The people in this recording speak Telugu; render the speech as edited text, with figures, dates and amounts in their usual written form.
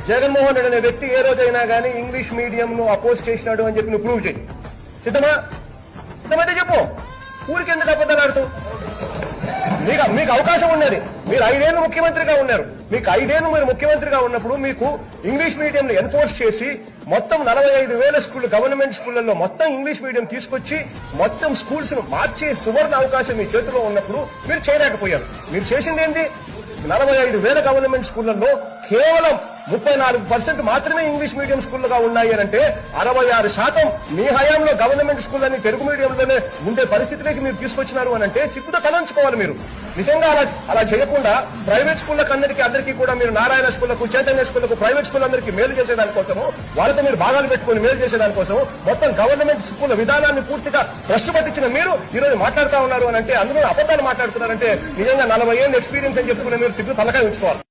జగన్మోహన్ రెడ్డి అనే వ్యక్తి ఏ రోజైనా కానీ ఇంగ్లీష్ మీడియం ను అపోజ్ చేసినాడు అని చెప్పి నువ్వు ప్రూవ్ చేయి. సిద్ధమా? సిద్ధమైతే చెప్పు. ఊరికి ఎందుకు అబద్ధాలు ఆడుతావు? మీకు అవకాశం ఉన్నది. మీరు 5 ఏళ్ళు ముఖ్యమంత్రిగా ఉన్నారు. మీకు 5 ఏళ్ళు మీరు ముఖ్యమంత్రిగా ఉన్నప్పుడు మీకు ఇంగ్లీష్ మీడియం ఎన్ఫోర్స్ చేసి మొత్తం 45,000 స్కూళ్లు గవర్నమెంట్ స్కూళ్లలో మొత్తం ఇంగ్లీష్ మీడియం తీసుకొచ్చి మొత్తం స్కూల్స్ ను మార్చే సువర్ణ అవకాశం మీ చేతిలో ఉన్నప్పుడు మీరు చేయలేకపోయారు. మీరు చేసింది ఏంటి? 45,000 గవర్నమెంట్ స్కూళ్లలో కేవలం 34% మాత్రమే ఇంగ్లీష్ మీడియం స్కూళ్లుగా ఉన్నాయి అంటే 66% మీ హయాంలో గవర్నమెంట్ స్కూళ్ళని తెలుగు మీడియంలోనే ఉండే పరిస్థితిలోకి మీరు తీసుకొచ్చినారు అని అంటే సిగ్గుతో తలంచుకోవాలి. మీరు నిజంగా అలా చేయకుండా ప్రైవేట్ స్కూళ్ళకి అందరికీ కూడా మీరు నారాయణ స్కూళ్లకు, చైతన్య స్కూళ్లకు, ప్రైవేట్ స్కూల్ అందరికీ మేలు చేసేదానికోసము, వాళ్ళతో మీరు భాగాలు పెట్టుకుని మేలు చేసేదానికోసం మొత్తం గవర్నమెంట్ స్కూల్ విధానాన్ని పూర్తిగా భ్రష్టు పట్టించిన మీరు ఈ రోజు మాట్లాడుతూ ఉన్నారు అని అంటే, అందులో అబద్ధాలు మాట్లాడుతున్నారంటే నిజంగా 40 ఏళ్ళ ఎక్స్పీరియన్స్ అని చెప్పుకునే మీరు సిగ్గు తలకాయ ఉంచుకోవాలి.